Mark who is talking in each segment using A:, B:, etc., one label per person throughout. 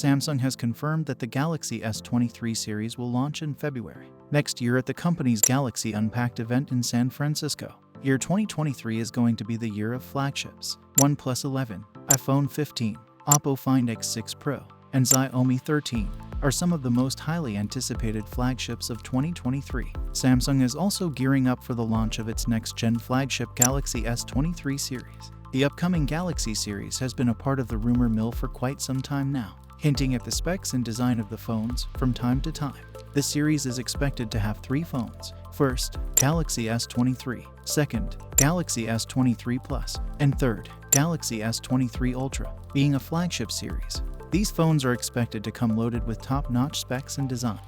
A: Samsung has confirmed that the Galaxy S23 series will launch in February next year at the company's Galaxy Unpacked event in San Francisco. Year 2023 is going to be the year of flagships. OnePlus 11, iPhone 15, Oppo Find X6 Pro, and Xiaomi 13 are some of the most highly anticipated flagships of 2023. Samsung is also gearing up for the launch of its next-gen flagship Galaxy S23 series. The upcoming Galaxy series has been a part of the rumor mill for quite some time now, hinting at the specs and design of the phones from time to time. The series is expected to have 3 phones. First, Galaxy S23, second, Galaxy S23 Plus, and third, Galaxy S23 Ultra. Being a flagship series, these phones are expected to come loaded with top-notch specs and design.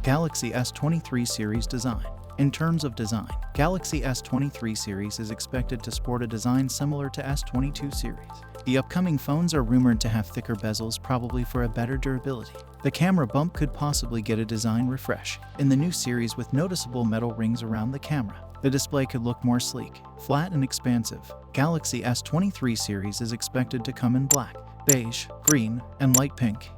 A: Galaxy S23 series design. In terms of design, Galaxy S23 series is expected to sport a design similar to S22 series. The upcoming phones are rumored to have thicker bezels, probably for a better durability. The camera bump could possibly get a design refresh in the new series with noticeable metal rings around the camera. The display could look more sleek, flat, and expansive. Galaxy S23 series is expected to come in black, beige, green, and light pink.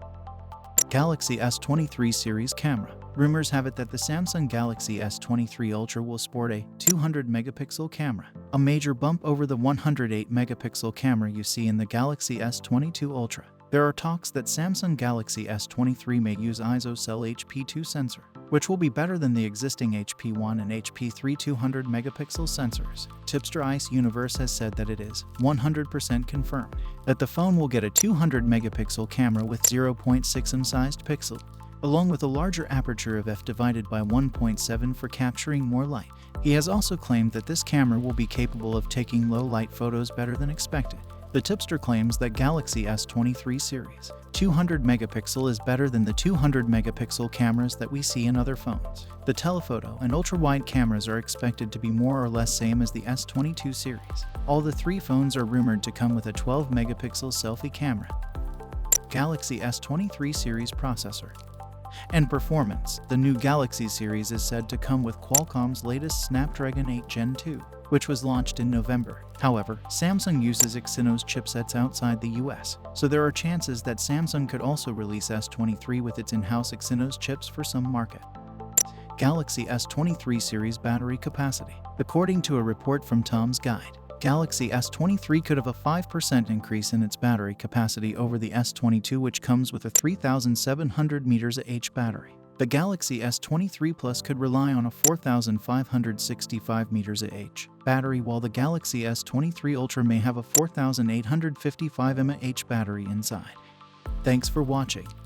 A: Galaxy S23 series camera. Rumors have it that the Samsung Galaxy S23 Ultra will sport a 200-megapixel camera, a major bump over the 108-megapixel camera you see in the Galaxy S22 Ultra. There are talks that Samsung Galaxy S23 may use ISOCELL HP2 sensor, which will be better than the existing HP1 and HP3 200-megapixel sensors. Tipster Ice Universe has said that it is 100% confirmed that the phone will get a 200-megapixel camera with 0.6 mm-sized pixel, along with a larger aperture of f/1.7 for capturing more light. He has also claimed that this camera will be capable of taking low-light photos better than expected. The tipster claims that Galaxy S23 series 200-megapixel is better than the 200-megapixel cameras that we see in other phones. The telephoto and ultra-wide cameras are expected to be more or less same as the S22 series. All the 3 phones are rumored to come with a 12-megapixel selfie camera. Galaxy S23 series processor and performance. The new Galaxy series is said to come with Qualcomm's latest Snapdragon 8 Gen 2, which was launched in November. However, Samsung uses Exynos chipsets outside the US, so there are chances that Samsung could also release S23 with its in-house Exynos chips for some market. Galaxy S23 series battery capacity. According to a report from Tom's Guide, Galaxy S23 could have a 5% increase in its battery capacity over the S22, which comes with a 3,700 mAh battery. The Galaxy S23 Plus could rely on a 4,565 mAh battery, while the Galaxy S23 Ultra may have a 4,855 mAh battery inside. Thanks for watching.